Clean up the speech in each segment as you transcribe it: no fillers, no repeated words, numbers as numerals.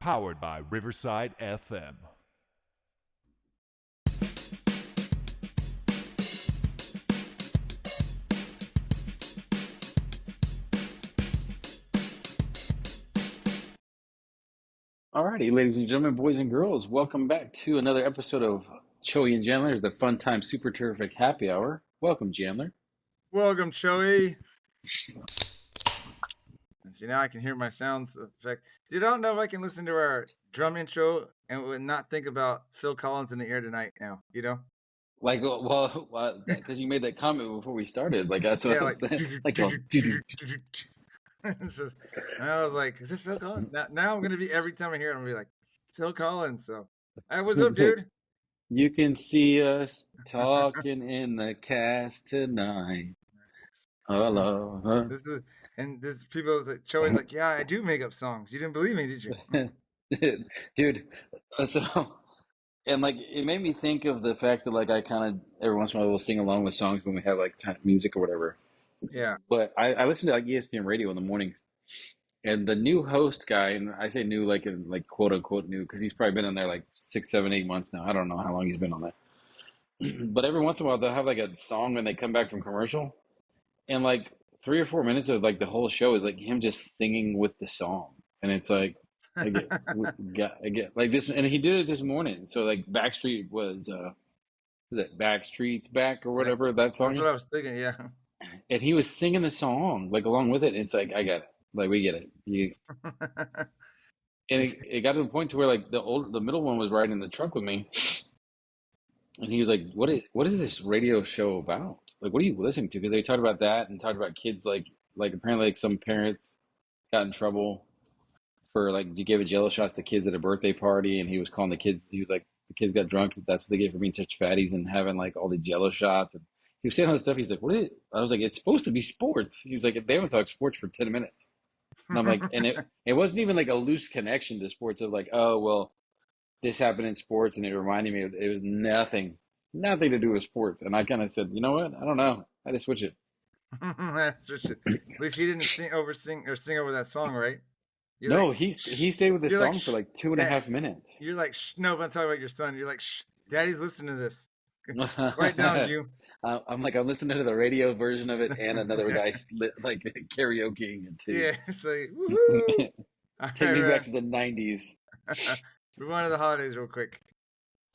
Powered by Riverside FM. Alrighty, ladies and gentlemen, boys and girls, welcome back to another episode of Joey and Jamler's The Fun Time Super Terrific Happy Hour. Welcome, Jamler. Welcome, Joey. And see, now I can hear my sounds effect. Dude, I don't know if I can listen to our drum intro and would not think about Phil Collins in the air tonight now, you know? Like, well, because you made that comment before we started. Like, that's what Yeah, I like... was like, And I was like, is it Phil Collins? Now I'm going to be, every time I hear it, I'm going to be like, Phil Collins. So, hey, what's up, dude? You can see us talking in the cast tonight. Hello. This people, Joey's like, yeah, I do make up songs. You didn't believe me, did you? Dude, so, and like, it made me think of the fact that, like, I kind of, every once in a while, will sing along with songs when we have, like, music or whatever. Yeah. But I listen to, like, ESPN radio in the morning, and the new host guy, and I say new, like, in, like, quote unquote new, because he's probably been on there, like, 6, 7, 8 months now. I don't know how long he's been on that. But every once in a while, they'll have, like, a song when they come back from commercial. And like 3 or 4 minutes of like the whole show is like him just singing with the song, and it's like I get like this, and he did it this morning. So like Backstreet was it Backstreet's Back or whatever that song That's is? what I was thinking, yeah. And he was singing the song like along with it. And it's like I get it, like we get it. And it got to the point to where like the middle one was riding in the trunk with me, and he was like, what is this radio show about? Like, what are you listening to? Because they talked about that and talked about kids like apparently like some parents got in trouble for like you gave a Jello shots to kids at a birthday party, and he was calling the kids. He was like, the kids got drunk. That's what they get for being such fatties and having like all the Jello shots. And he was saying all this stuff. He's like, what is it? I was like, it's supposed to be sports. He was like, they haven't talked sports for 10 minutes. And I'm like, and it wasn't even like a loose connection to sports of like, oh well, this happened in sports, and it reminded me of it was nothing to do with sports. And I kind of said, you know what? I don't know. I had to switch it. That's just it. At least he didn't sing over that song, right? You're No, like, he stayed with the song for like 2.5 minutes. You're like, shh, no, but I'm talking about your son. You're like, shh, daddy's listening to this. Quiet down, you. I'm listening to the radio version of it and another guy like karaokeing it too. Yeah, it's like, woohoo! Take me back to the 90s. Move on to the holidays real quick.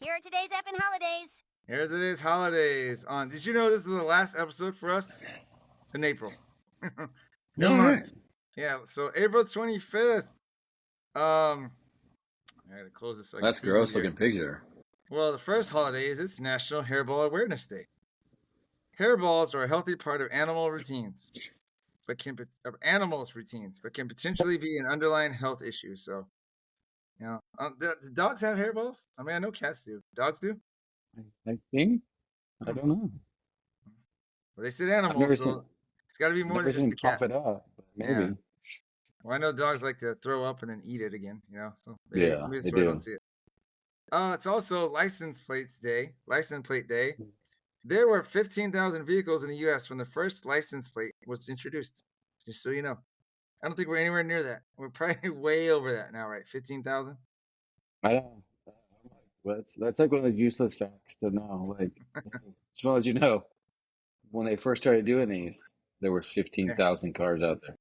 Here are today's effing holidays. Here's today's holidays. Did you know this is the last episode for us? In April. No month. Yeah, so April 25th. I gotta close this. So that's gross looking picture. Well, the first holiday is it's National Hairball Awareness Day. Hairballs are a healthy part of animal routines, but can potentially be an underlying health issue. So, you know, do dogs have hairballs? I mean, I know cats do. Dogs do? I think. I don't know. Well, they said animals, so it's got to be more than just the cat. Cough it up, maybe. Yeah. Well, I know dogs like to throw up and then eat it again, you know. So maybe they do. Don't see it. It's also License Plate Day. There were 15,000 vehicles in the U.S. when the first license plate was introduced. Just so you know, I don't think we're anywhere near that. We're probably way over that now, right? 15,000. I don't know. That's like one of the useless facts to know. Like, as well as you know, when they first started doing these, there were 15,000 cars out there.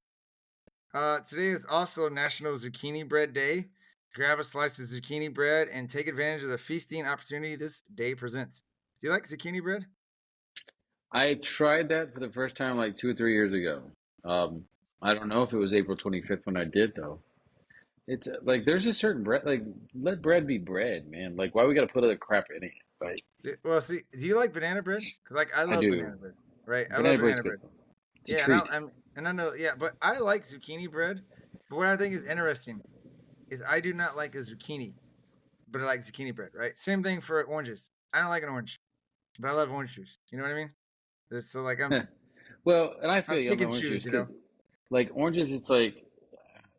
Today is also National Zucchini Bread Day. Grab a slice of zucchini bread and take advantage of the feasting opportunity this day presents. Do you like zucchini bread? I tried that for the first time like 2 or 3 years ago. I don't know if it was April 25th when I did though. It's like there's a certain bread, like let bread be bread, man. Like why we gotta put other crap in it? Like, well, see, do you like banana bread? Because like I love banana bread, right? I love banana bread. It's a treat. And I know, yeah, but I like zucchini bread. But what I think is interesting is I do not like a zucchini, but I like zucchini bread, right? Same thing for oranges. I don't like an orange, but I love orange juice. You know what I mean? So like I'm. Well, and I feel you on pick and orange choose, juice you know? because like oranges, it's like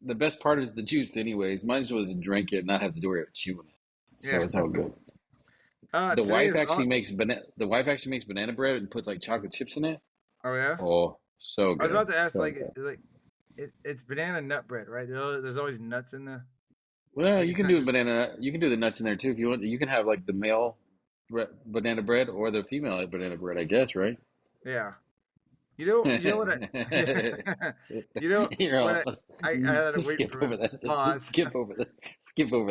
the best part is the juice, anyways. Might as well just drink it and not have to worry about chewing it. So it's all good. The wife actually makes banana bread and puts like chocolate chips in it. Oh yeah. Oh, so good. I was about to ask, so it's banana nut bread, right? There's always nuts in the Well, Like you it's can not do just banana. You can do the nuts in there too if you want. You can have like the male banana bread or the female banana bread, I guess, right? yeah. You know what you know You're what all, I had to just wait skip for over a that. pause. Skip over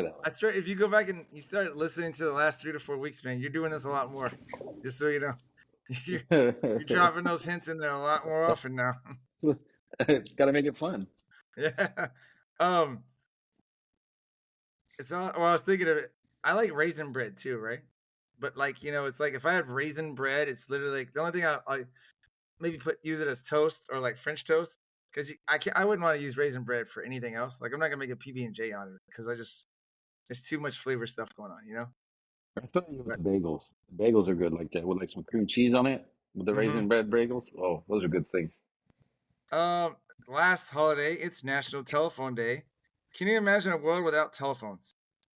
that I swear, if you go back and you start listening to the last 3 to 4 weeks, man, you're doing this a lot more. Just so you know, you're, you're one. dropping those hints in there a lot more often now. Gotta make it fun. Yeah. Um. It's all. Well, I was thinking of it. I like raisin bread too, right? But like it's like if I have raisin bread, it's literally like the only thing I maybe use it as toast or like French toast because I wouldn't want to use raisin bread for anything else. Like I'm not gonna make a PB&J on it because it's too much flavor stuff going on. I thought you But with the bagels. Bagels are good like that with like some cream cheese on it with the hmm raisin bread bagels. Oh, those are good things. um, last holiday, it's National Telephone Day. Can you imagine a world without telephones?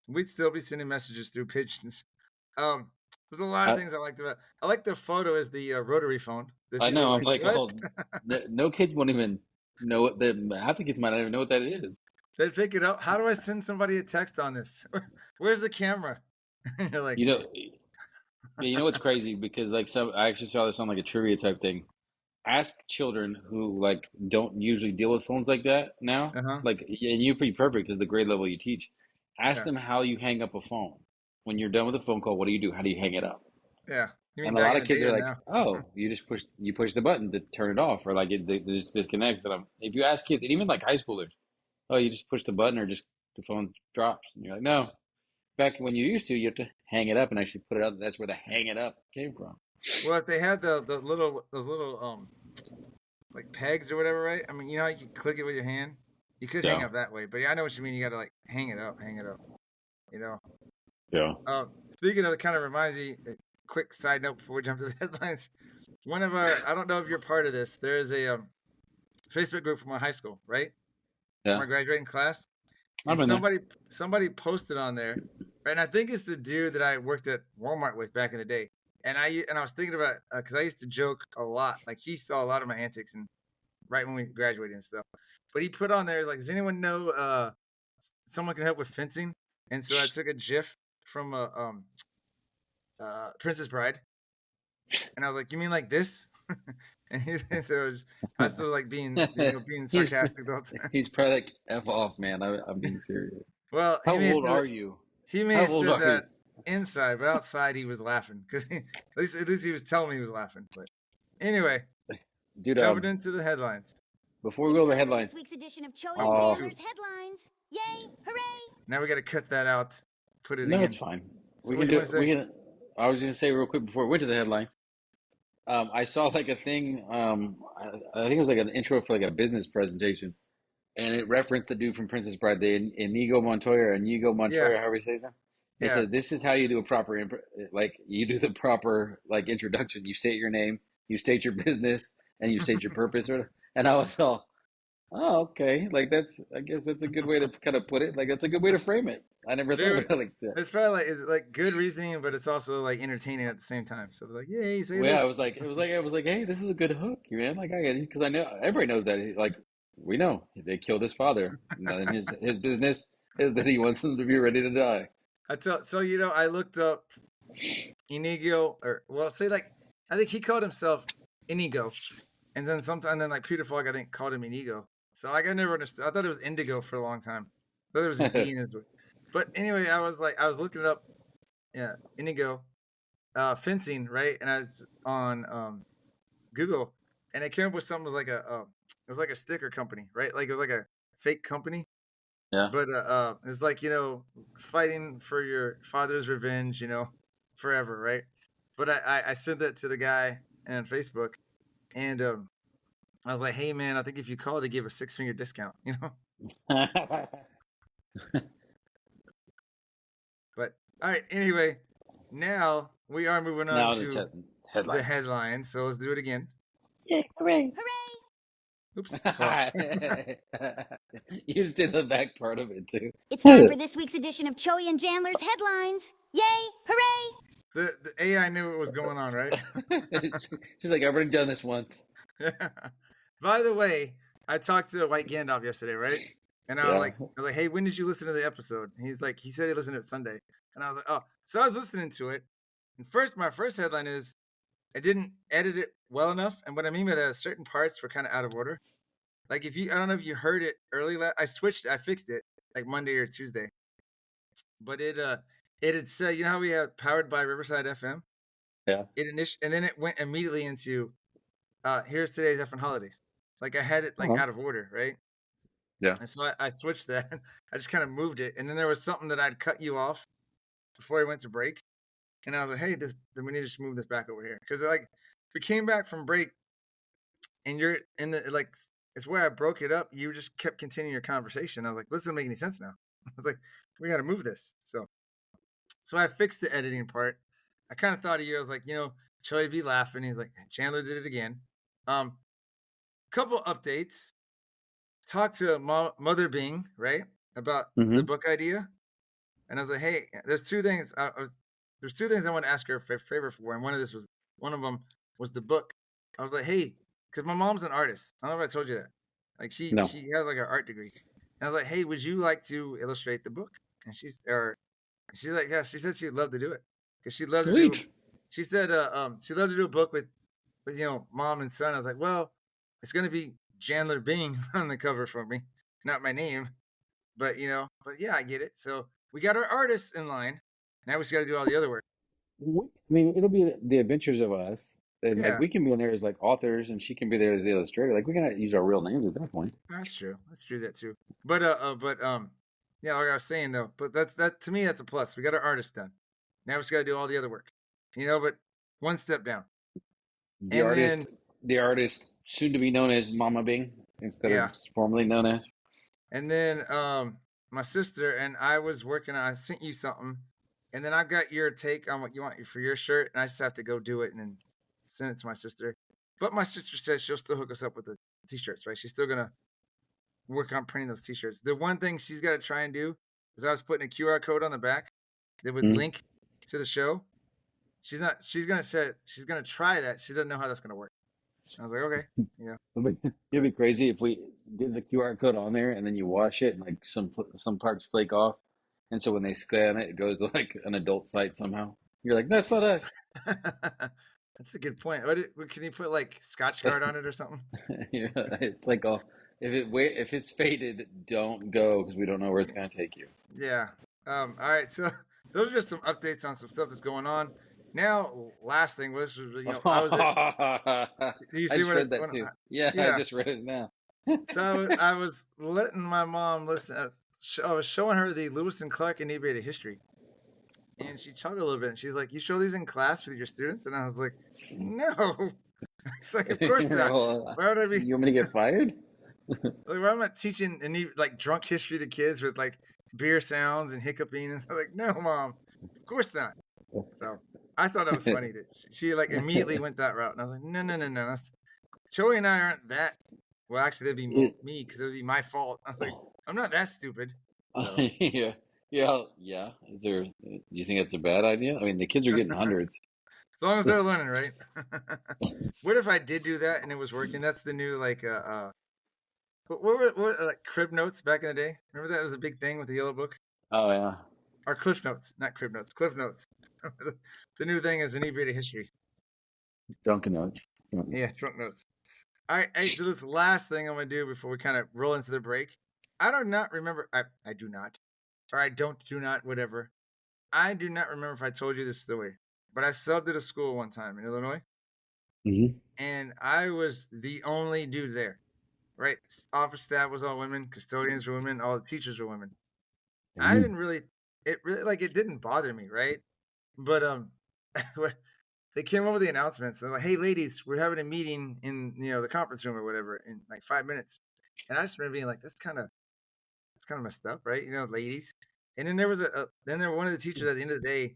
We'd still be sending messages through pigeons. Um, there's a lot of I things I liked about. I like the photo as the rotary phone that I people know. were I'm like, like, "What?" oh, no kids won't even know what the half the kids might not even know what that is. They pick it up. How do I send somebody a text on this? Where's the camera? And you're like, You know, yeah, you know what's crazy because like some I actually saw this on like a trivia type thing. Ask children who like don't usually deal with phones like that now. uh huh, Like, and you're pretty perfect because the grade level you teach. Ask yeah, them how you hang up a phone. When you're done with a phone call, what do you do? How do you hang it up? yeah. You mean And a back lot in of the kids day are or like, now? "Oh, you push the button to turn it off, or like it just disconnects." And if you ask kids, and even like high schoolers, "Oh, you just push the button, or just the phone drops," and you're like, "No." Back when you used to, you have to hang it up and actually put it up. That's where the hang it up came from. Well, if they had the little those little like pegs or whatever, right? I mean, you know how you can click it with your hand. You could hang Yeah, up that way, but yeah, I know what you mean. You got to like hang it up, hang it up. You know. yeah. Speaking of, it kind of reminds me. A quick side note before we jump to the headlines. One of our, I don't know if you're part of this. There is a Facebook group from our high school, right? From Yeah, our graduating class, and I'm in there. somebody posted on there, right? And I think it's the dude that I worked at Walmart with back in the day. And I was thinking about because I used to joke a lot. Like he saw a lot of my antics and right when we graduated and stuff. But he put on there like, does anyone know someone can help with fencing? And so I took a GIF from Princess Bride, and I was like, you mean like this? And so I was still like being he's sarcastic the whole time. he's probably like F off, man. I'm being serious. Well, How old are you? he may How have old said are you? that inside, but outside he was laughing because at least he was telling me he was laughing. But anyway, Dude, jumping into the headlines. before we It's go to the time for this headlines, week's edition of Joey and Oh, uh, shoot. Chandler's Headlines. Yay! Hooray! Now we got to cut that out. Put it no, it's again. fine. So We what can do you do want it. to say? I was gonna say real quick before we went to the headlines. I saw like a thing. I think it was like an intro for like a business presentation, and it referenced the dude from Princess Bride, the Inigo Yeah, Montoya, however you say his name. It yeah. said, "This is how you do a proper, like you do the proper like introduction. You state your name, you state your business, and you state your purpose." And I was all, "Oh, okay. Like I guess that's a good way to kind of put it. Like that's a good way to frame it. I never thought There, about it like that." it's probably like it's like good reasoning, but it's also like entertaining at the same time. So like, yay, say Well, yeah, this. I was like, hey, this is a good hook, man. Like, because I know everybody knows that. Like, we know they killed his father, and his business is that he wants them to be ready to die. So I looked up Inigo, or well, say like I think he called himself Inigo, and then like Peter Falk I think called him Inigo. So like I never understood. I thought it was Indigo for a long time. I thought there was a D in his. But anyway, I was looking it up. Yeah, Inigo, fencing, right? And I was on Google, and it came up with something was like it was like a sticker company, right? Like it was like a fake company, Yeah. but it's like fighting for your father's revenge, forever, right? But I sent that to the guy on Facebook, and I was like, hey man, I think if you call, they give a 6-finger discount, But all right, anyway, now we are moving on Now the to the headlines. headlines. So let's do it again. Yeah, hooray! Hooray! Oops. Oh. You just did the back part of it too. It's time for this week's edition of Joey and Chandler's Headlines. Yay! Hooray! The AI knew what was going on, right? She's like, I've already done this once. By the way, I talked to White Gandalf yesterday, right? And Yeah. I was like, hey, when did you listen to the episode? And he's like, he said he listened to it Sunday. And I was like, oh, so I was listening to it. And my first headline is, I didn't edit it well enough. And what I mean by that is certain parts were kind of out of order. Like I don't know if you heard it early. I fixed it like Monday or Tuesday. But it had said, you know how we have powered by Riverside FM? Yeah. And then it went immediately into, here's today's effing holidays. Like I had it like Uh-huh. out of order, right? Yeah. And so I switched that. I just kind of moved it. And then there was something that I'd cut you off before I went to break. And I was like, hey, then we need to just move this back over here. Because like we came back from break and you're in the like it's where I broke it up. You just kept continuing your conversation. I was like, this doesn't make any sense now. I was like, we gotta move this. So I fixed the editing part. I kind of thought of you. I was like, Joey be laughing. He's like, Chandler did it again. Couple updates. Talked to Mother Bing, right, about the book idea, and I was like, hey, there's two things. There's two things I want to ask her a favor for, and one of them was the book. I was like, hey, because my mom's an artist. I don't know if I told you that. Like she No. has like an art degree, and I was like, hey, would you like to illustrate the book? And she's like, yeah. She said she'd love to do it because she'd love to do. Sweet. She said she'd love to do a book with mom and son. I was like, well, it's gonna be Chandler Bing on the cover for me, not my name, but yeah, I get it. So we got our artists in line. Now we just got to do all the other work. I mean, it'll be the adventures of us, and Yeah. like we can be in there as like authors, and she can be there as the illustrator. Like we can use our real names at that point. That's true. Let's do that too. But yeah, like I was saying though. But that to me, that's a plus. We got our artists done. Now we just got to do all the other work. But one step down. The artist, soon to be known as Mama Bing instead of formerly known as. And then my sister and I was working on. I sent you something, and then I got your take on what you want for your shirt, and I just have to go do it and then send it to my sister. But my sister says she'll still hook us up with the t-shirts, right? She's still gonna work on printing those t-shirts. The one thing she's got to try and do is I was putting a QR code on the back that would link to the show. She's gonna try that. She doesn't know how that's gonna work. I was like, okay, It'd be crazy if we did the QR code on there and then you wash it and like some parts flake off, and so when they scan it, it goes to like an adult site somehow. You're like, that's not us. That's a good point. Can you put like Scotch Guard on it or something? Yeah, it's like, oh, if it's faded, don't go because we don't know where it's gonna take you. Yeah. All right. So those are just some updates on some stuff that's going on. Now, last thing was I was at. Do you see what read that too? Yeah, I just read it now. So I was letting my mom listen. I was showing her the Lewis and Clark Inebriated History, and she chuckled a little bit. And she's like, "You show these in class with your students?" And I was like, "No." It's like, of course not. Why would I be? You want me to get fired? Like, why am I teaching like drunk history to kids with like beer sounds and hiccuping? And I was like, "No, Mom, of course not." So I thought it was funny that she like immediately went that route, and I was like, "No. Joey and I aren't that." Well, actually, that'd be me because it would be my fault. I was like, I'm not that stupid. So. Yeah. Do you think that's a bad idea? I mean, the kids are getting hundreds. As long as they're learning, right? What if I did do that and it was working? That's the new like what were like crib notes back in the day? Remember that was a big thing with the yellow book? Oh yeah. Or Cliff Notes, not crib notes. Cliff Notes. The new thing is Inebriated History. Drunken Notes. Yeah, drunk notes. All right, hey, so this last thing I'm going to do before we kind of roll into the break. I do not remember. I do not. Or I do not, whatever. I do not remember if I told you this story. But I subbed at a school one time in Illinois. Mm-hmm. And I was the only dude there. Right? Office staff was all women. Custodians were women. All the teachers were women. Mm-hmm. I didn't really. It didn't bother me, right? But they came over with the announcements. They're like, "Hey, ladies, we're having a meeting in the conference room or whatever in like 5 minutes." And I just remember being like, "That's kind of messed up, right? Ladies." And then there was one of the teachers at the end of the day.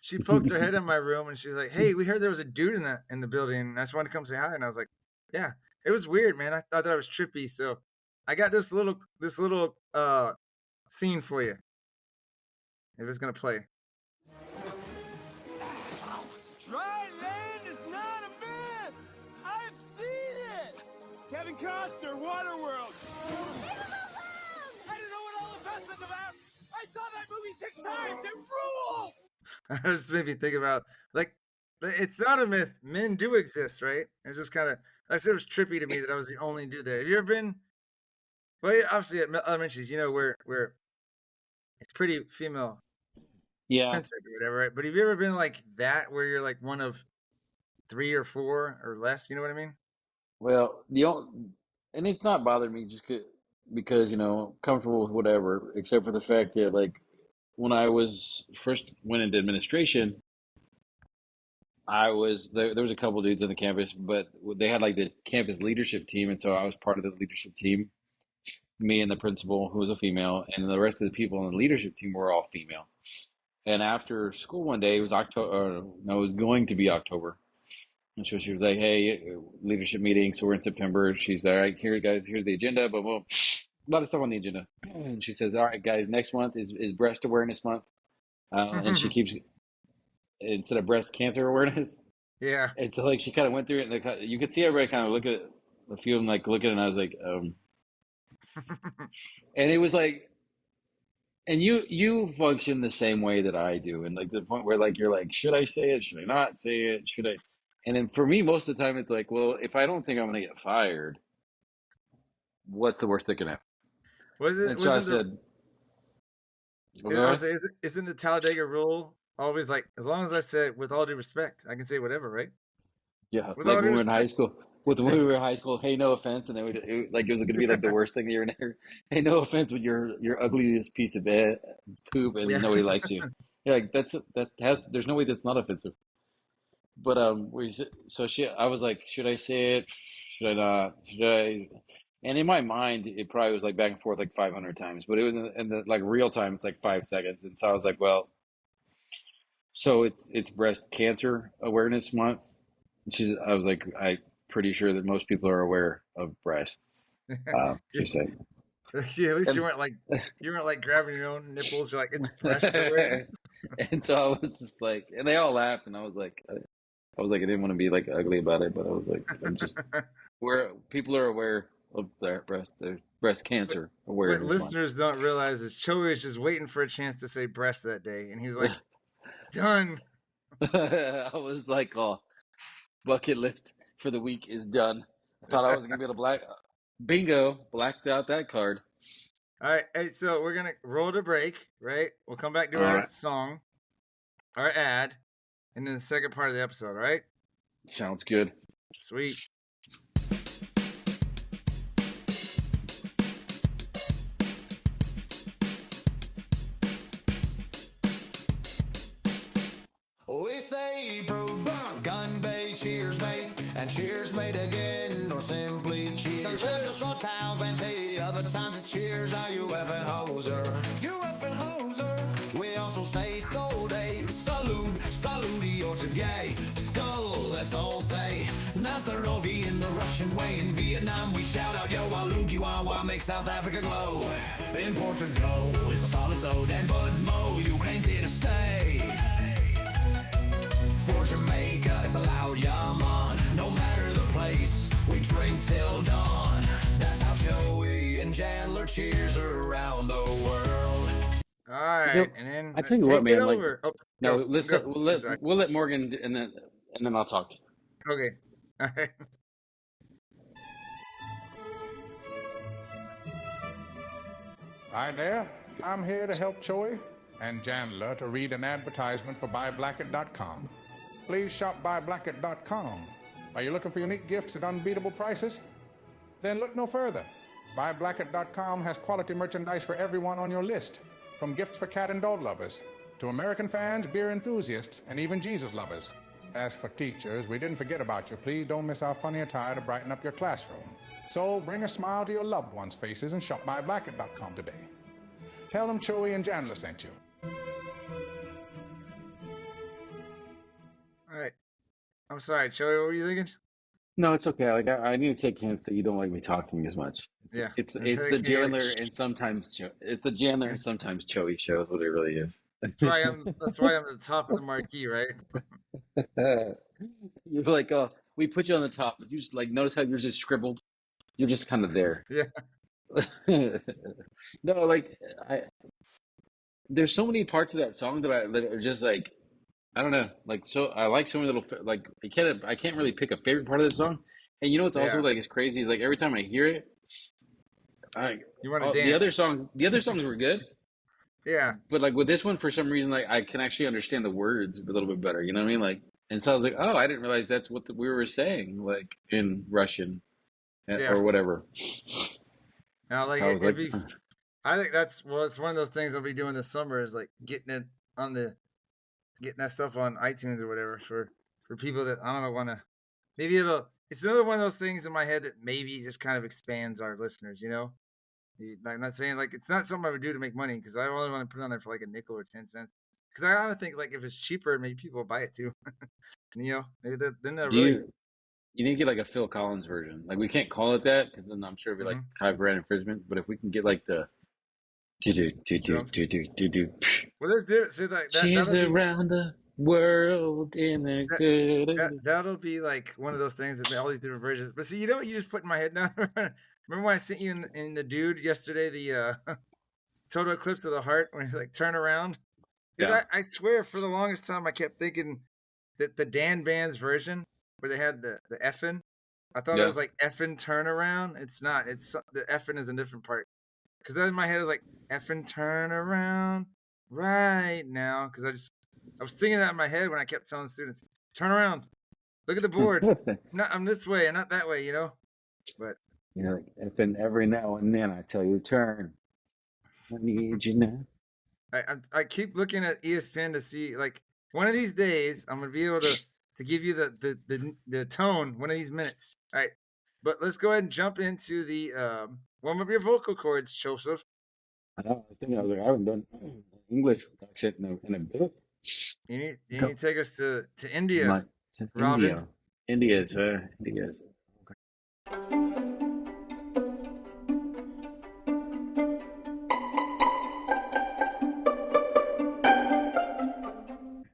She poked her head in my room and she's like, "Hey, we heard there was a dude in the building, and I just wanted to come say hi." And I was like, "Yeah, it was weird, man. I thought that was trippy." So I got this little scene for you. If it's gonna play. Dry land is not a myth. I've seen it. Kevin Costner, Waterworld. I don't know what all the fuss is about. I saw that movie 6 times. It rules. That just made me think about, like, it's not a myth. Men do exist, right? It's just kind of, I said it was trippy to me that I was the only dude there. Have you ever been? Well, yeah, obviously at elementaries, where it's pretty female Yeah. centered or whatever, right? But have you ever been like that, where you're like one of 3 or 4 or less? You know what I mean? Well, and it's not bothering me just because, comfortable with whatever, except for the fact that, like, when I was first went into administration, I was there was a couple dudes on the campus, but they had like the campus leadership team, and so I was part of the leadership team. Me and the principal, who was a female, and the rest of the people on the leadership team were all female. And after school one day, it was October, no, it was going to be October. And so she was like, "Hey, leadership meeting. So we're in September." She's like, "All right, here, guys. Here's the agenda." But well, a lot of stuff on the agenda. And she says, "All right, guys. Next month is Breast Awareness Month." And she keeps instead of breast cancer awareness. Yeah. And so like she kind of went through it, and like, you could see everybody kind of look at a few of them, like looking, and I was like, and it was like, and you function the same way that I do, and like the point where like you're like, should I say it? Should I not say it? Should I? And then for me, most of the time, it's like, well, if I don't think I'm gonna get fired, what's the worst that can happen? And so I said, well, go ahead. Isn't the Talladega rule always like, as long as I say with all due respect, I can say whatever, right? Yeah, With like all when due we were in high respect. school. When we were in high school, hey, no offense, and then like it was gonna be like the worst thing you're never. Hey, no offense, but you're ugliest piece of poop, and Yeah. nobody likes you. Yeah, like there's no way that's not offensive. But I was like, should I say it? Should I not? Should I? And in my mind, it probably was like back and forth like 500 times, but it was in the like real time, it's like 5 seconds, and so I was like, well, so it's Breast Cancer Awareness Month. I was like, I'm pretty sure that most people are aware of breasts. She said, Yeah, at least you and, weren't like grabbing your own nipples. You're like, it's breast awareness. and so I was just like, and they all laughed, and I was like, I didn't want to be like ugly about it, but I was like, I'm just where people are aware of their breast cancer What awareness month. listeners don't realize is Joey was just waiting for a chance to say breast that day, and he was like, done. I was like, oh, bucket list for the week is done. Thought I was gonna be able to bingo, blacked out that card. All right, hey, so we're gonna roll to break, right? We'll come back to All our right. song, our ad, and then the second part of the episode, all right? Sounds good. Sweet. We say gun bay, cheers mate, and cheers mate again, or simply cheers. Sometimes it's short towels and tea, other times it's cheers. Are you effing hoser? You effing hoser. We also say soul day, salute, salute, or to gay. Skull, let's all say. Nastarovi in the Russian way. In Vietnam we shout out yo walugi wawa, make South Africa glow. In Portugal it's a solid soda, and Bud Mo, Ukraine's here to stay. For Jamaica, it's a loud yaman. No matter the place, we drink till dawn. That's how Joey and Chandler cheers around the world. All right, and then I tell you take what, man. it like, over. Oh, no, go. we'll let Morgan, and then I'll talk. Okay. All right. Hi there, I'm here to help Joey and Chandler to read an advertisement for BuyBlacket.com. Please shop BuyBlacket.com. Are you looking for unique gifts at unbeatable prices? Then look no further. BuyBlacket.com has quality merchandise for everyone on your list, from gifts for cat and dog lovers to American fans, beer enthusiasts, and even Jesus lovers. As for teachers, we didn't forget about you. Please don't miss our funny attire to brighten up your classroom. So bring a smile to your loved ones' faces and shop BuyBlacket.com today. Tell them Joey and Chandler sent you. All right. I'm sorry, Joey. What were you thinking? No, it's okay. Like I need to take hints that you don't like me talking as much. Yeah. It's the Chandler and sometimes it's the Chandler and sometimes Joey show is what it really is. That's why I'm at the top of the marquee, right? You're like, oh, we put you on the top, but you just like notice how yours is scribbled. You're just kind of there. Yeah. No, like I there's so many parts of that song that are just like I don't know, like so I like so many like I can't really pick a favorite part of the song. And you know what's also Yeah. like is crazy is like every time I hear it, I You want to the other dance? songs were good, Yeah. but like with this one for some reason like I can actually understand the words a little bit better. You know what I mean? Like and so I was like, oh, I didn't realize that's what we were saying like in Russian Yeah. or whatever. Now, like I was it'd like, be. I think it's one of those things I'll be doing this summer is like getting that stuff on iTunes or whatever for people that I don't know want to. Maybe it's another one of those things in my head that maybe just kind of expands our listeners. You know, I'm not saying like it's not something I would do to make money because I only want to put it on there for like a nickel or 10 cents. Because I honestly think like if it's cheaper, maybe people will buy it too. You know, maybe then they'll do really. you need to get like a Phil Collins version? Like we can't call it that because then I'm sure it'd be like Mhm. copyright infringement. But if we can get like the do do do do Drums. do do do do. Well, there's different. So like Cheers that'll be around the world in a that, good. that'll be like one of those things that all these different versions. But see, you know what you just put in my head now? Remember when I sent you in the dude yesterday the total eclipse of the heart when he's like turn around? Dude, Yeah, I swear for the longest time I kept thinking that the Dan Band's version where they had the effin', I thought it yeah. was like effin' turn around. It's not. It's the effin' is a different part. Because that in my head is like effin' turn around right now. Because I was thinking that in my head when I kept telling students, turn around, look at the board. I'm this way and not that way, you know. But You know, like if and every now and then I tell you turn. I need you now. I keep looking at ESPN to see like one of these days I'm gonna be able to give you the tone one of these minutes. All right, but let's go ahead and jump into the warm up your vocal cords, Joseph. I know. I was thinking. I was like, I haven't done English accent in a bit. You Go. need to take us to I'm India, like to Robin. India's.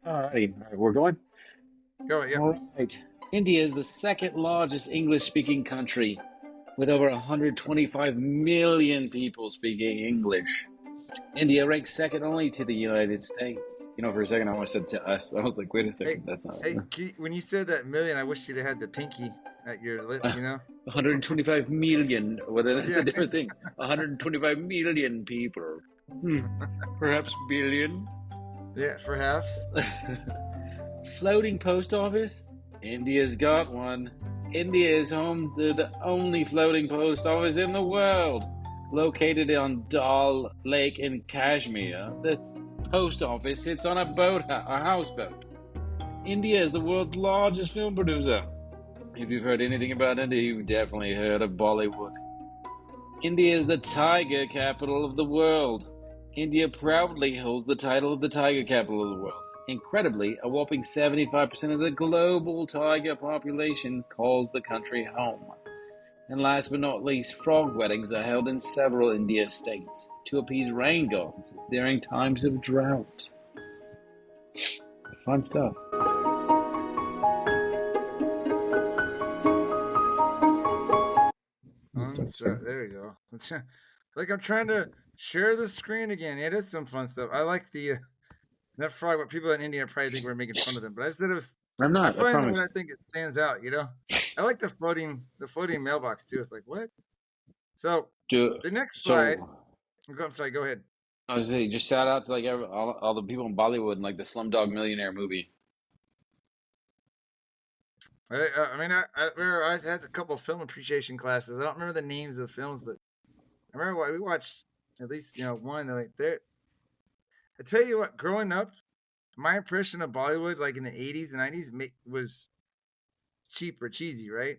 All right, we're going. Go ahead. Yep. All right. India is the second largest English-speaking country, with over 125 million people speaking English. India ranks second only to the United States. You know, for a second I almost said to us. I was like, wait a Hey, second, that's not hey, when you said that million, I wish you'd have had the pinky at your lip. You know. 125 million. Well, that's Yeah. a different thing. 125 million people. Perhaps billion. Yeah. Perhaps. Floating post office? India's got one. India is home to the only floating post office in the world. Located on Dal Lake in Kashmir, the post office sits on a houseboat. India is the world's largest film producer. If you've heard anything about India, you've definitely heard of Bollywood. India is the tiger capital of the world. India proudly holds the title of the tiger capital of the world. Incredibly, a whopping 75% of the global tiger population calls the country home. And last but not least, frog weddings are held in several India states to appease rain gods during times of drought. Fun stuff. So there you go. Like I'm trying to share the screen again. It is some fun stuff. I like the that frog. But people in India probably think we're making fun of them. But I just thought it was. I'm not, I I find that when I promise. think it stands out. You know, I like the floating mailbox too. It's like what? So the next slide. So, I'm sorry. Go ahead. I was saying, just shout out to like all the people in Bollywood and like the Slumdog Millionaire movie. I mean, I remember I had a couple film appreciation classes. I don't remember the names of films, but I remember we watched at least one. Like there, I tell you what, growing up, my impression of Bollywood, like in the '80s and '90s, was cheap or cheesy, right?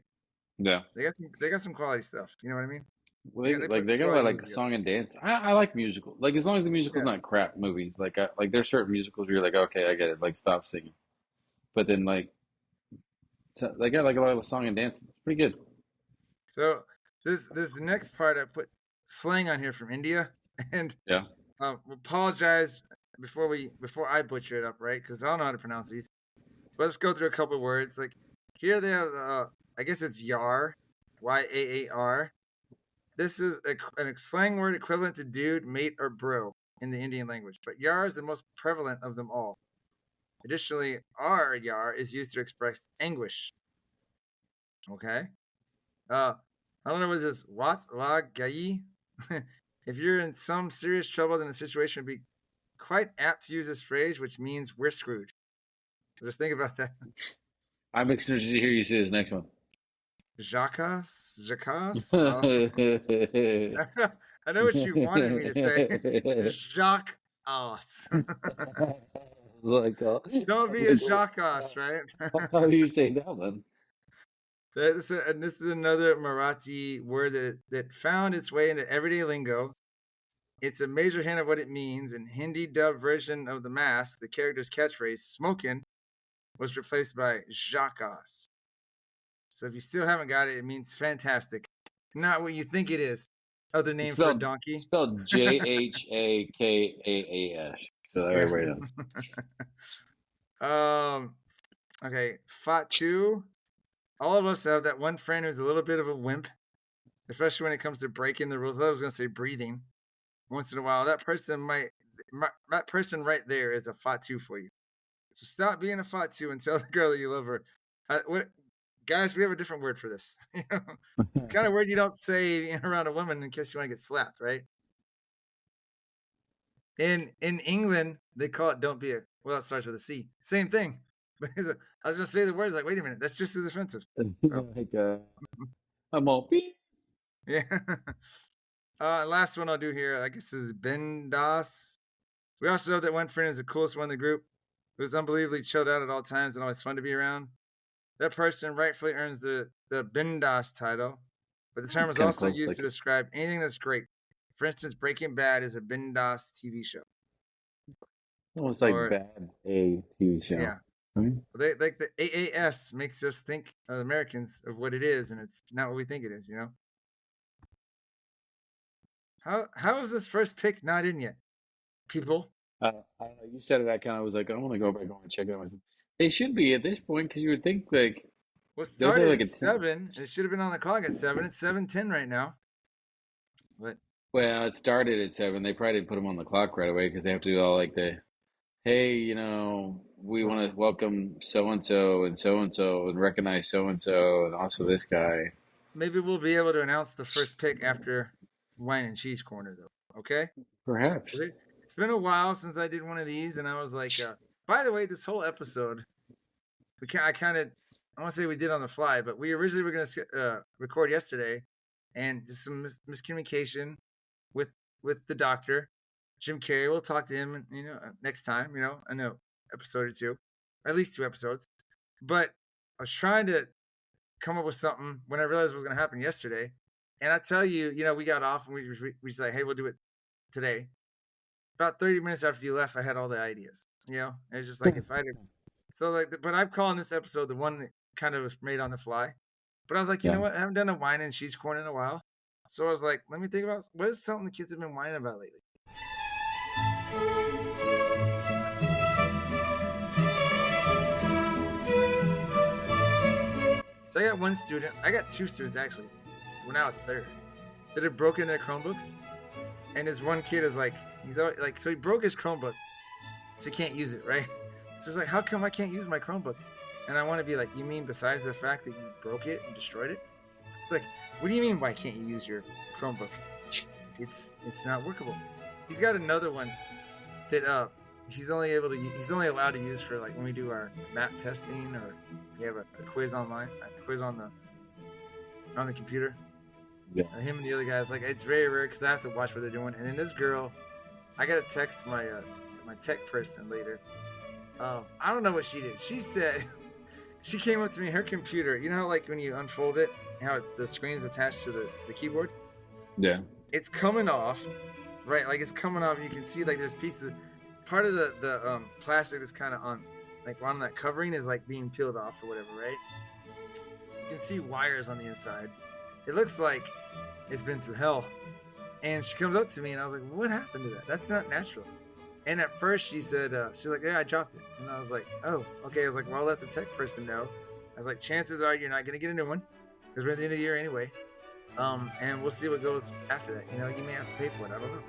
Yeah. They got some quality stuff. You know what I mean? Well, They put they some got a quality lot of, like movies together. song and dance. I like musical. Like as long as the musical's Yeah. not crap movies. Like there's certain musicals where you're like, okay, I get it. Like stop singing. But then like so they got like a lot of song and dance. It's pretty good. So this the next part. I put slang on here from India, and Yeah. apologize before I butcher it up, right? Because I don't know how to pronounce these. So let's go through a couple words. Like here they have, I guess it's yar. Y-A-A-R. This is an slang word equivalent to dude, mate, or bro in the Indian language, but yar is the most prevalent of them all. Additionally, R yar is used to express anguish. Okay. I don't know what this is. Wat la gai. If you're in some serious trouble, then the situation would be quite apt to use this phrase, which means we're screwed. Just think about that. I'm interested to hear you say this next one. Jacques. I know what you wanted me to say. Jacques. Like, Don't be a Jacques, right? how do you say that one? This is another Marathi word that found its way into everyday lingo. It's a major hint of what it means. In Hindi dub version of The Mask, the character's catchphrase, smokin', was replaced by Jacques. So if you still haven't got it, it means fantastic. Not what you think it is. Other name for a donkey. Spelled Jhakaas. So that way down. Okay, Fatu. All of us have that one friend who's a little bit of a wimp, especially when it comes to breaking the rules. I was going to say breathing. Once in a while, that person right there is a Fatu for you. So stop being a Fatu and tell the girl that you love her. Guys, we have a different word for this. It's kind of word you don't say around a woman in case you want to get slapped, right? In England, they call it "don't be a." Well, it starts with a C. Same thing. But I was gonna say the words like, wait a minute, that's just as offensive. So. I'm all beep. Yeah. Last one I'll do here, I guess, is Bindas. We also know that one friend is the coolest one in the group, who's unbelievably chilled out at all times and always fun to be around. That person rightfully earns the Bindas title, but the term is also used to describe anything that's great. For instance, Breaking Bad is a Bindas TV show. Almost like Bad A TV show. Yeah. Right? They like the AAS makes us think of Americans of what it is, and it's not what we think it is, you know? How is this first pick not in yet? People? I don't know. You said it, I kind of was like, I want to go back and check it out myself. They should be at this point because you would think like. Well, it started at 7. It should have been on the clock at 7. It's 7:10 right now. But well, it started at 7. They probably didn't put them on the clock right away because they have to do all like the, hey, you know, we want to welcome so and so and recognize so and also this guy. Maybe we'll be able to announce the first pick after Whine and Cheese Corner, though. Okay? Perhaps. It's been a while since I did one of these, and I was like, by the way, this whole episode, I want to say we did on the fly, but we originally were going to record yesterday, and just some miscommunication with the doctor, Jim Carrey. We'll talk to him, you know, next time, you know, I know, episode or two, or at least 2 episodes. But I was trying to come up with something when I realized what was going to happen yesterday. And I tell you, you know, we got off and we just like, hey, we'll do it today. About 30 minutes after you left, I had all the ideas. You know, it was just like if I did. So like, but I'm calling this episode the one that kind of was made on the fly. But I was like, you know what? I haven't done a Whine and Cheese Corner in a while. So I was like, let me think about what is something the kids have been whining about lately. So I got 2 students actually. We're now a third that have broken their Chromebooks. And his one kid is like, he's always, like, so he broke his Chromebook, so he can't use it, right? So he's like, how come I can't use my Chromebook? And I want to be like, you mean besides the fact that you broke it and destroyed it? Like, what do you mean, why can't you use your Chromebook? It's not workable. He's got another one that he's only allowed to use for like when we do our map testing or we have a quiz online, a quiz on the computer. Yeah. Him and the other guys, like, it's very rare because I have to watch what they're doing. And then this girl, I gotta text my my tech person later. I don't know what she did. She said she came up to me, her computer. You know how like when you unfold it, how the screen's attached to the keyboard? Yeah. It's coming off, right? Like it's coming off. And you can see like there's pieces. Part of the plastic that's kind of on, like on that covering is like being peeled off or whatever, right? You can see wires on the inside. It looks like it's been through hell. And she comes up to me and I was like, what happened to that? That's not natural. And at first she said, she's like, yeah, I dropped it. And I was like, oh, okay. I was like, well, I'll let the tech person know. I was like, chances are you're not going to get a new one. because we're at the end of the year anyway. And we'll see what goes after that. You know, you may have to pay for it. I don't know,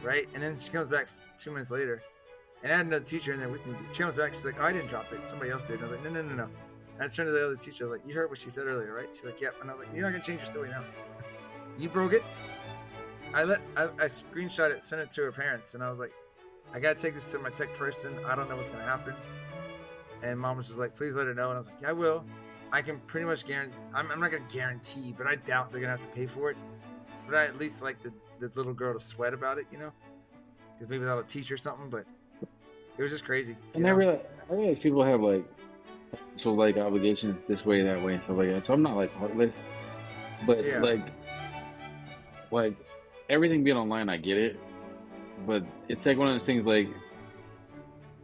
right? And then she comes back 2 minutes later, and I had another teacher in there with me. She comes back, she's like, "Oh, I didn't drop it. Somebody else did." And I was like, "No." And I turned to the other teacher. I was like, "You heard what she said earlier, right?" She's like, "Yep." And I was like, "You're not gonna change your story now. You broke it." I screenshot it, sent it to her parents, and I was like, "I gotta take this to my tech person. I don't know what's gonna happen." And mom was just like, "Please let her know." And I was like, "Yeah, I will. I can pretty much guarantee. I'm not gonna guarantee, but I doubt they're gonna have to pay for it. But I at least like the little girl to sweat about it, you know, because maybe that'll teach her something." But it was just crazy. And I realize people have like obligations this way, that way, and stuff like that. So I'm not like heartless, but Yeah. like everything being online, I get it, but it's like one of those things. Like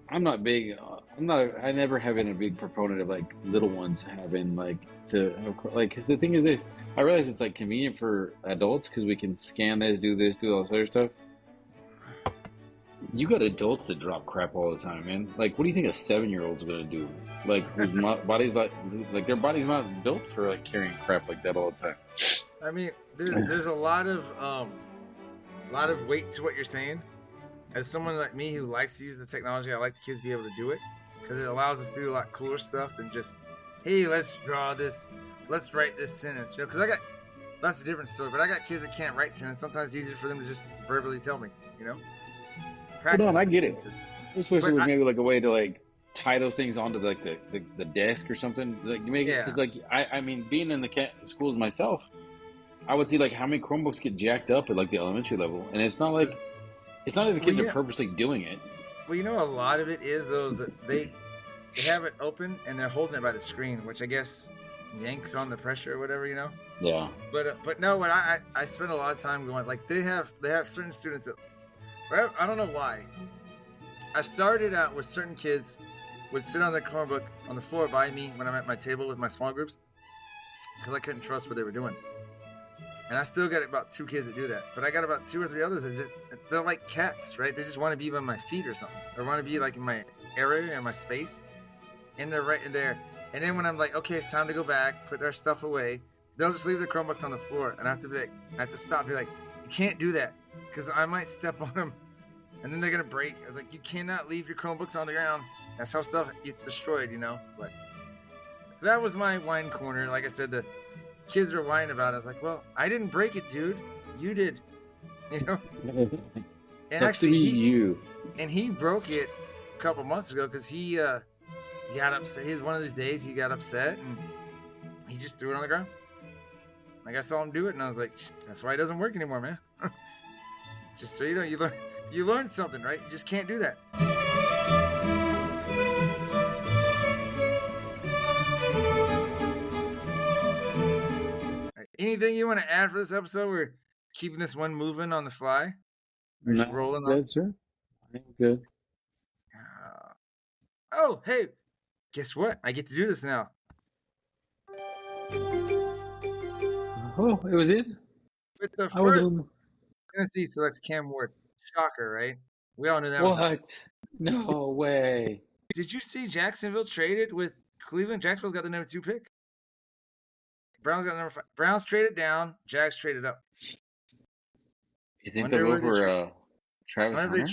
I'm not big. I never have been a big proponent of like little ones having like to have like, because the thing is this. I realize it's like convenient for adults because we can scan this, do all this other stuff. You got adults that drop crap all the time, man. Like, what do you think a 7-year-old's gonna do? Like, whose body's like their body's not built for like carrying crap like that all the time. I mean, there's a lot of weight to what you're saying. As someone like me who likes to use the technology, I like the kids to be able to do it because it allows us to do a lot cooler stuff than just, hey, let's draw this, let's write this sentence. You know, because that's a different story. But I got kids that can't write sentences. Sometimes it's easier for them to just verbally tell me. You know. Hold on, I get it. I just wish But there was I- maybe like a way to like tie those things onto like the desk or something. Like make it because like I mean being in the schools myself, I would see like how many Chromebooks get jacked up at like the elementary level, and it's not like the kids are purposely doing it. Well, you know, a lot of it is those that they have it open and they're holding it by the screen, which I guess yanks on the pressure or whatever, you know. Yeah. But no, what I spend a lot of time going like they have certain students that I don't know why. I started out with certain kids would sit on their Chromebook on the floor by me when I'm at my table with my small groups because I couldn't trust what they were doing. And I still got about 2 kids that do that. But I got about 2 or 3 others that they're like cats, right? They just want to be by my feet or something. Or want to be like in my area, in my space. And they're right in there. And then when I'm like, okay, it's time to go back, put our stuff away, they'll just leave their Chromebooks on the floor. And I have to stop and be like, you can't do that. Because I might step on them. And then they're going to break. I was like, you cannot leave your Chromebooks on the ground. That's how stuff gets destroyed, you know? But so that was my wine corner. Like I said, the kids were whining about it. I was like, well, I didn't break it, dude. You did. You know? And actually, he broke it a couple months ago because he got upset. One of these days he got upset and he just threw it on the ground. Like I saw him do it and I was like, that's why it doesn't work anymore, man. Just so you know, you learn something, right? You just can't do that. Right. Anything you want to add for this episode? We're keeping this one moving on the fly. We're just rolling on. Good, sir. I think good. Oh, hey, guess what? I get to do this now. Oh, it was it? With the first Tennessee selects Cam Ward. Shocker, right? We all knew that. What? No way. Did you see Jacksonville traded with Cleveland? Jacksonville's got the number 2 pick. Browns got the number 5. Browns traded down. Jags traded up. You think they'll go for Travis Hunter?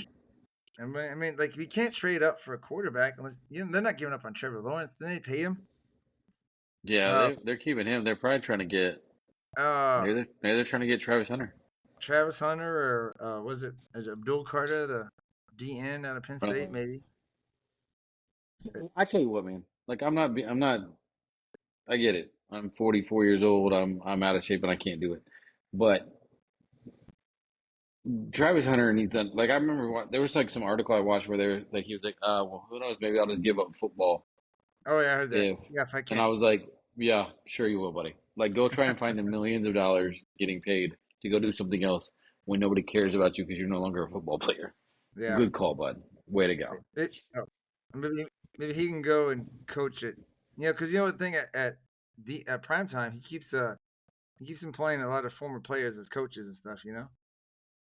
I mean, like, you can't trade up for a quarterback unless they're not giving up on Trevor Lawrence. Didn't they pay him? Yeah, they're keeping him. They're probably trying to get. Maybe they're trying to get Travis Hunter. Travis Hunter, or was it Abdul Carter, the DN out of Penn State, maybe? I tell you what, man. Like, I'm not. I get it. I'm 44 years old. I'm out of shape and I can't do it. But Travis Hunter needs that. Like, I remember there was like some article I watched where he was like, well, who knows? Maybe I'll just give up football. Oh yeah, I heard that. Yeah, if I can. And I was like, yeah, sure you will, buddy. Like, go try and find the millions of dollars getting paid to go do something else when nobody cares about you because you're no longer a football player. Yeah. Good call, bud. Way to go. Maybe he can go and coach it. You know, because the thing at primetime, he keeps employing a lot of former players as coaches and stuff. You know.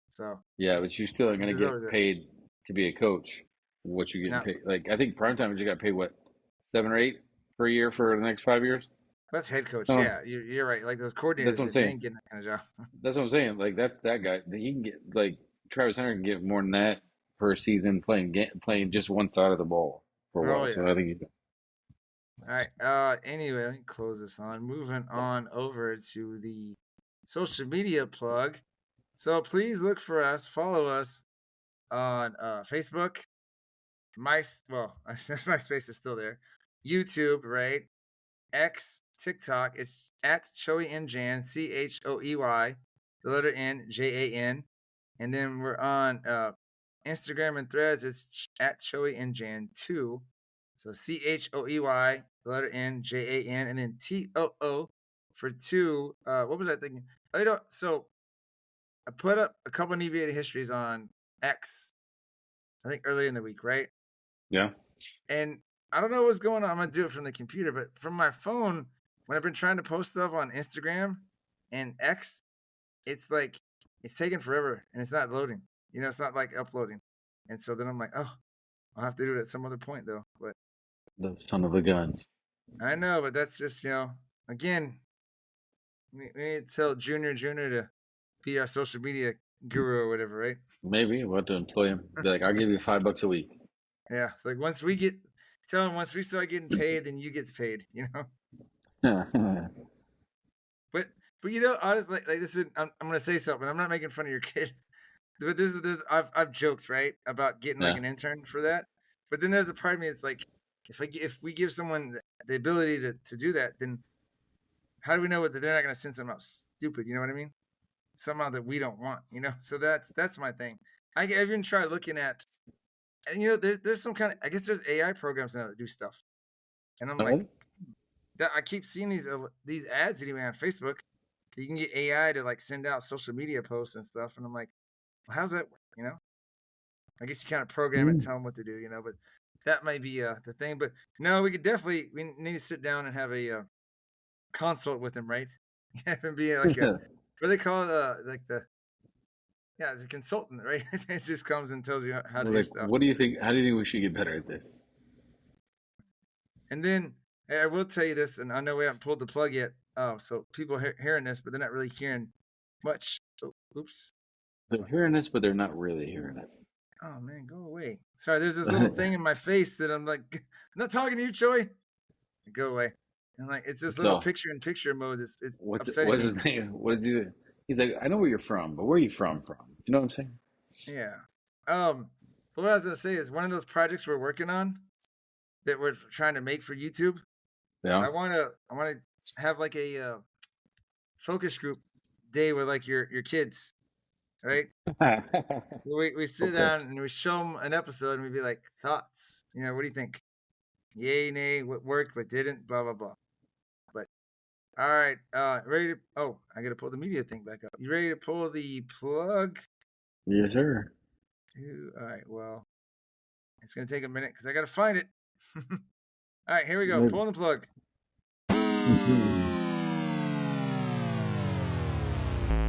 So. Yeah, but you still are going to get paid to be a coach. What you getting paid? Like, I think primetime you got paid what, 7 or 8 per year for the next 5 years. That's head coach. Oh, Yeah, you're right. Like those that's what coordinators, I'm they saying. ain't getting that kind of job. That's what I'm saying. Like that's that guy. He can get like Travis Hunter can get more than that per season playing just one side of the ball for a Oh while. yeah. So I think All right. Anyway, let me close this on. Moving on over to the social media plug. So please look for us, follow us on Facebook, MySpace is still there, YouTube, right? X, TikTok. It's at Choey and Jan, CHOEY, the letter N, JAN. And then we're on Instagram and Threads. It's at Choey and Jan 2. So CHOEY, the letter N, JAN, and then TOO for 2. What was I thinking? So I put up a couple Inebriated Histories on X, I think earlier in the week, right? yeah. And I don't know what's going on. I'm gonna do it from the computer, but from my phone, when I've been trying to post stuff on Instagram and X, it's like it's taking forever and it's not loading. It's not like uploading. And so then I'm like, oh, I'll have to do it at some other point though. But The son of the guns. I know, but that's just again, we need to tell Junior to be our social media guru or whatever, right? Maybe we'll have to employ him. Be like, I'll give you $5 a week. Yeah, it's like once we start getting paid, then you get paid. But honestly, like this is I'm gonna say something. I'm not making fun of your kid, but I've joked right about getting like Yeah. an intern for that. But then there's a part of me that's like, if we give someone the ability to do that, then how do we know that they're not gonna send something out stupid? You know what I mean? Somehow that we don't want. So that's my thing. I've even tried looking at, and there's some kind of, I guess there's AI programs now that do stuff, and I'm like, I keep seeing these ads anyway on Facebook. You can get AI to like send out social media posts and stuff, and I'm like, well, how's that work? I guess you kind of program it, tell them what to do, but that might be the thing. But no, we need to sit down and have a consult with him, right? Have him be like what do they call it? It's a consultant, right? It just comes and tells you how to do stuff. What do you think? How do you think we should get better at this? And then I will tell you this, and I know we haven't pulled the plug yet. Oh, so people hearing this, but they're not really hearing much. Oh, oops. They're hearing this, but they're not really hearing it. Oh man, go away. Sorry, there's this little thing in my face that I'm like, I'm not talking to you, Choi. Go away. And like it's this little picture-in-picture mode. It's upsetting what's his name? What is he? He's like, I know where you're from, but where are you from? You know what I'm saying? Yeah. But what I was gonna say is one of those projects we're working on that we're trying to make for YouTube. Yeah. I wanna have like a focus group day with like your kids, right? We sit down and we show them an episode and we be like, thoughts. What do you think? Yay, nay, what worked, what didn't, blah blah blah. But all right, ready to? Oh, I gotta pull the media thing back up. You ready to pull the plug? Yes, sir. All right, well, it's gonna take a minute because I gotta find it. All right, here we go. Pulling the plug.